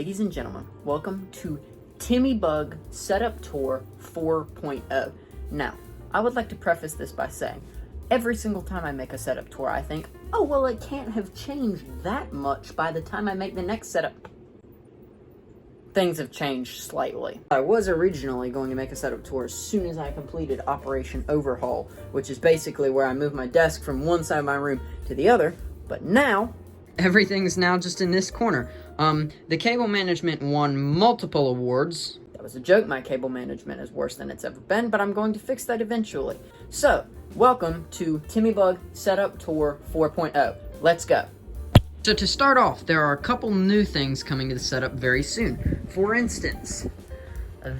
Ladies and gentlemen, welcome to Timmybug Setup Tour 4.0. Now, I would like to preface this by saying, every single time I make a setup tour, I think, oh, well, it can't have changed that much by the time I make the next setup. Things have changed slightly. I was originally going to make a setup tour as soon as I completed Operation Overhaul, which is basically where I moved my desk from one side of my room to the other, but now everything's now just in this corner. The cable management won multiple awards. That was a joke. My cable management is worse than it's ever been, but I'm going to fix that eventually. So, welcome to Timmybug Setup Tour 4.0. Let's go. So to start off, there are a couple new things coming to the setup very soon. For instance,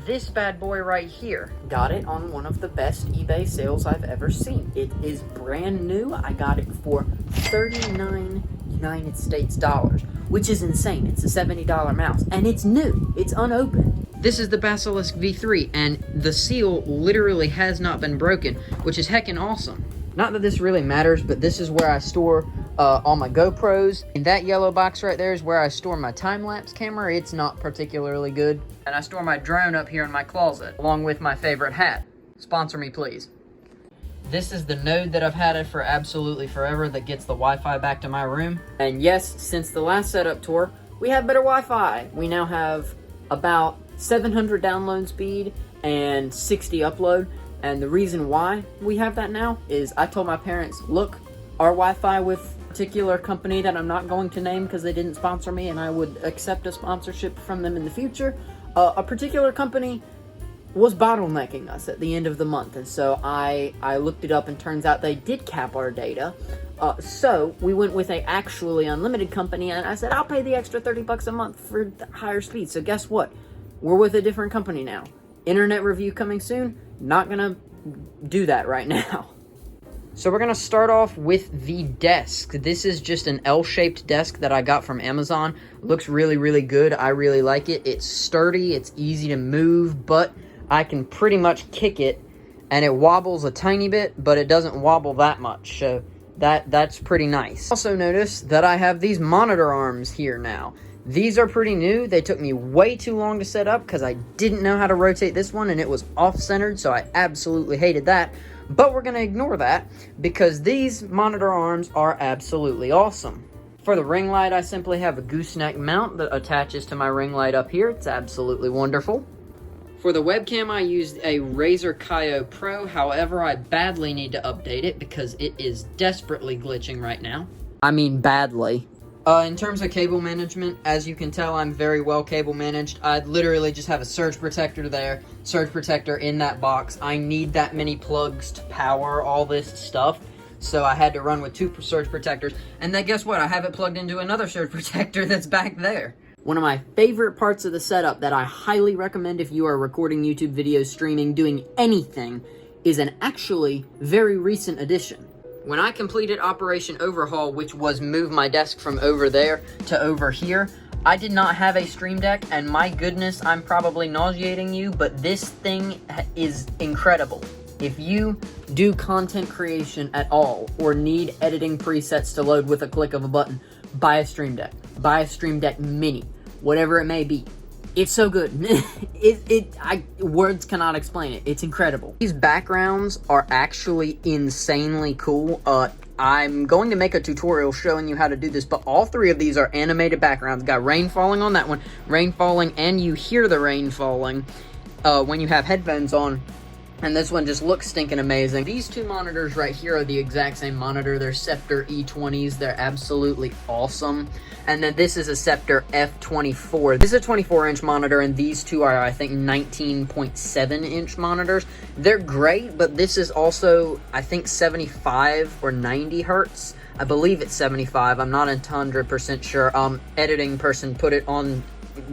this bad boy right here. Got it on one of the best eBay sales I've ever seen. It is brand new. I got it for 39 United States dollars, which is insane. It's a $70 mouse, and it's new. It's unopened. This is the Basilisk V3, and the seal literally has not been broken, which is heckin' awesome. Not that this really matters, but this is where I store all my GoPros. And that yellow box right there is where I store my time-lapse camera. It's not particularly good. And I store my drone up here in my closet, along with my favorite hat. Sponsor me, please. This is the node that I've had it for absolutely forever that gets the Wi-Fi back to my room. And yes, since the last setup tour, we have better Wi-Fi. We now have about 700 download speed and 60 upload. And the reason why we have that now is I told my parents, look, our Wi-Fi with a particular company that I'm not going to name because they didn't sponsor me and I would accept a sponsorship from them in the future, a particular company was bottlenecking us at the end of the month. And so I looked it up, and turns out they did cap our data. So we went with a actually unlimited company, and I said, I'll pay the extra 30 bucks a month for the higher speed. So guess what? We're with a different company now. Internet review coming soon. Not gonna do that right now. So we're gonna start off with the desk. This is just an L-shaped desk that I got from Amazon. Looks really, really good. I really like it. It's sturdy, it's easy to move, but I can pretty much kick it, and it wobbles a tiny bit, but it doesn't wobble that much, so that's pretty nice. Also notice that I have these monitor arms here now. These are pretty new. They took me way too long to set up because I didn't know how to rotate this one, and it was off-centered, so I absolutely hated that. But we're going to ignore that because these monitor arms are absolutely awesome. For the ring light, I simply have a gooseneck mount that attaches to my ring light up here. It's absolutely wonderful. For the webcam, I used a Razer Kaio Pro. However, I badly need to update it because it is desperately glitching right now. I mean badly. In terms of cable management, as you can tell, I'm very well cable managed. I literally just have a surge protector there, surge protector in that box. I need that many plugs to power all this stuff, so I had to run with 2 surge protectors. And then guess what? I have it plugged into another surge protector that's back there. One of my favorite parts of the setup that I highly recommend if you are recording YouTube videos, streaming, doing anything, is an actually very recent addition. When I completed Operation Overhaul, which was move my desk from over there to over here, I did not have a Stream Deck, and my goodness, I'm probably nauseating you, but this thing is incredible. If you do content creation at all, or need editing presets to load with a click of a button, buy a Stream Deck. Buy a Stream Deck Mini, whatever it may be. It's so good. Words cannot explain it. It's incredible. These backgrounds are actually insanely cool. I'm going to make a tutorial showing you how to do this, but all 3 of these are animated backgrounds. Got rain falling on that one, rain falling, and you hear the rain falling when you have headphones on. And this one just looks stinking amazing. These 2 monitors right here are the exact same monitor. They're Scepter E20s. They're absolutely awesome. And then this is a Scepter F24. This is a 24-inch monitor, and these 2 are, I think, 19.7-inch monitors. They're great, but this is also, I think, 75 or 90 hertz. I believe it's 75. I'm not 100% sure. Editing person put it on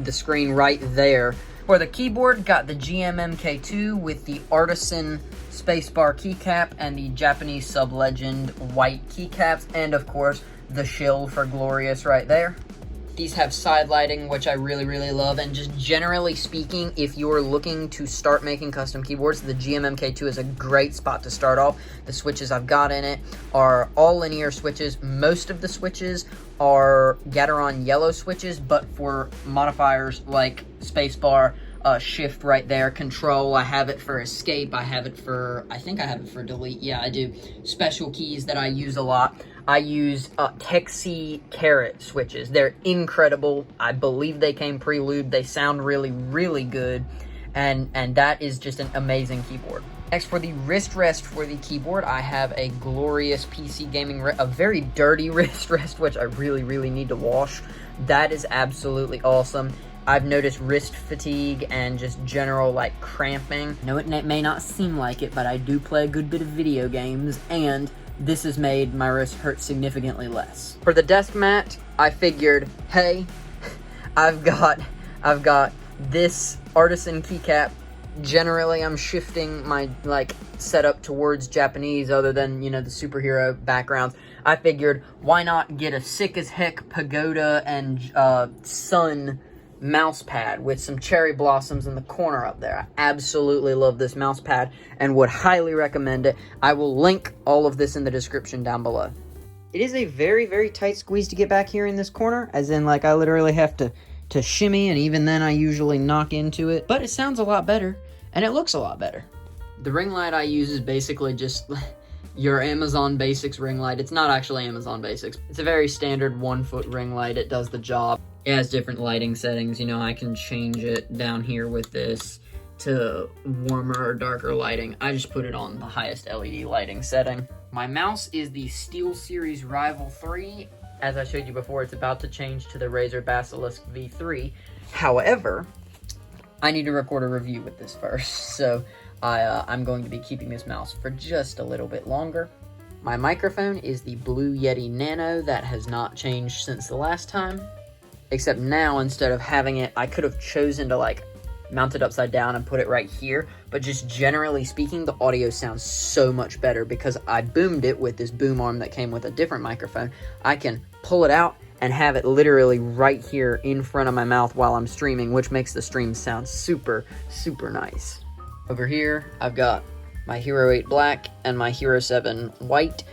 the screen right there. For the keyboard, got the GMMK2 with the Artisan spacebar keycap and the Japanese Sub-Legend white keycaps, and of course, the shield for Glorious right there. These have side lighting, which I really, really love. And just generally speaking, if you're looking to start making custom keyboards, the GMMK2 is a great spot to start off. The switches I've got in it are all linear switches. Most of the switches are Gateron yellow switches, but for modifiers like spacebar, shift right there, control, I have it for escape, I think I have it for delete, yeah I do. Special keys that I use a lot, I use Texi Caret switches. They're incredible. I believe they came pre-lubed. They sound really, really good, and that is just an amazing keyboard. Next, for the wrist rest for the keyboard, I have a glorious PC Gaming, a very dirty wrist rest, which I really, really need to wash. That is absolutely awesome. I've noticed wrist fatigue and just general, like, cramping. I know it may not seem like it, but I do play a good bit of video games, and this has made my wrist hurt significantly less. For the desk mat, I figured, hey, I've got this artisan keycap. Generally, I'm shifting my, like, setup towards Japanese, other than, you know, the superhero backgrounds. I figured, why not get a sick as heck pagoda and sun mouse pad with some cherry blossoms in the corner up there. I absolutely love this mouse pad and would highly recommend it. I will link all of this in the description down below. It is a very, very tight squeeze to get back here in this corner, as in, like, I literally have to shimmy, and even then I usually knock into it. But it sounds a lot better, and it looks a lot better. The ring light I use is basically just your Amazon Basics ring light. It's not actually Amazon Basics. It's a very standard 1-foot ring light. It does the job. It has different lighting settings. You know, I can change it down here with this to warmer or darker lighting. I just put it on the highest LED lighting setting. My mouse is the SteelSeries Rival 3. As I showed you before, it's about to change to the Razer Basilisk V3. However, I need to record a review with this first, so I'm going to be keeping this mouse for just a little bit longer. My microphone is the Blue Yeti Nano. That has not changed since the last time. Except now, instead of having it, I could have chosen to, like, mount it upside down and put it right here. But just generally speaking, the audio sounds so much better because I boomed it with this boom arm that came with a different microphone. I can pull it out and have it literally right here in front of my mouth while I'm streaming, which makes the stream sound super, super nice. Over here, I've got my Hero 8 Black and my Hero 7 White.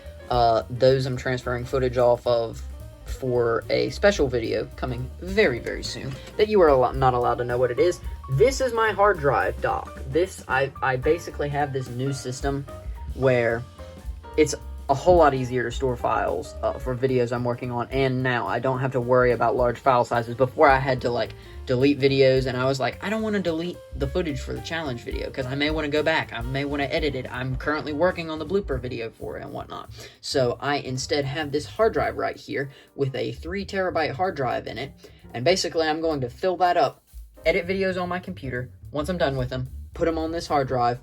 Those I'm transferring footage off of for a special video coming very, very soon that you are not allowed to know what it is. This is my hard drive dock. I basically have this new system where it's a whole lot easier to store files for videos I'm working on, and now I don't have to worry about large file sizes. Before, I had to, like, delete videos, and I was like, I don't want to delete the footage for the challenge video because I may want to go back, I may want to edit it, I'm currently working on the blooper video for it and whatnot. So I instead have this hard drive right here with a 3 terabyte hard drive in it, and basically I'm going to fill that up, edit videos on my computer. Once I'm done with them, put them on this hard drive,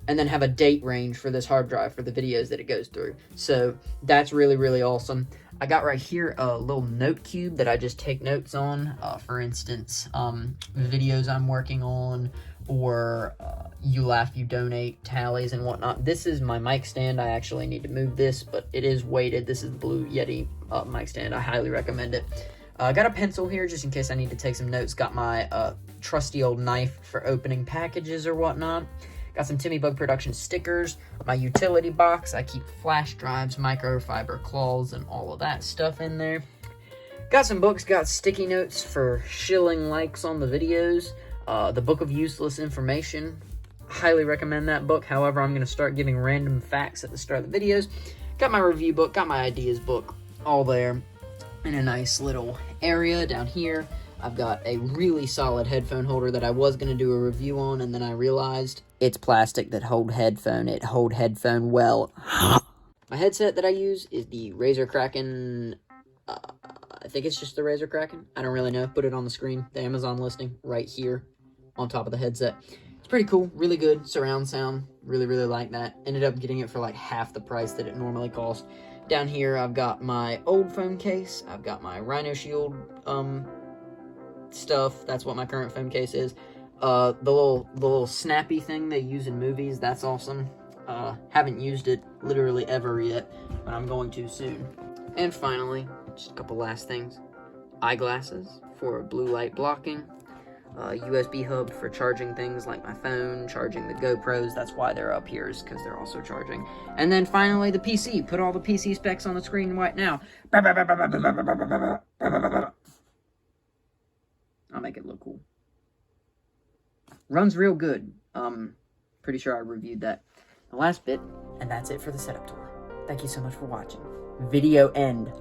and then have a date range for this hard drive for the videos that it goes through. So that's really, really awesome. I got right here a little note cube that I just take notes on. For instance, videos I'm working on, or You Laugh, You Donate tallies and whatnot. This is my mic stand. I actually need to move this, but it is weighted. This is the Blue Yeti mic stand. I highly recommend it. I got a pencil here just in case I need to take some notes. Got my trusty old knife for opening packages or whatnot. Got some Timmybug production stickers, my utility box. I keep flash drives, microfiber claws, and all of that stuff in there. Got some books, got sticky notes for shilling likes on the videos. The Book of Useless Information. Highly recommend that book. However, I'm going to start giving random facts at the start of the videos. Got my review book, got my ideas book, all there in a nice little area down here. I've got a really solid headphone holder that I was going to do a review on, and then I realized it's plastic that hold headphone. It hold headphone well. My headset that I use is the Razer Kraken. I think it's just the Razer Kraken. I don't really know. Put it on the screen. The Amazon listing right here on top of the headset. It's pretty cool. Really good surround sound. Really, really like that. Ended up getting it for like half the price that it normally cost. Down here, I've got my old phone case. I've got my Rhino Shield stuff. That's what my current phone case is. The little snappy thing they use in movies. That's awesome. Haven't used it literally ever yet, but I'm going to soon. And finally, just a couple last things. eyeglasses for blue light blocking, USB hub for charging things like my phone, charging the GoPros. That's why they're up here, is because they're also charging. And then finally the PC. Put all the PC specs on the screen right now. I'll make it look cool. Runs real good. Pretty sure I reviewed that the last bit. And that's it for the setup tour. Thank you so much for watching. Video end.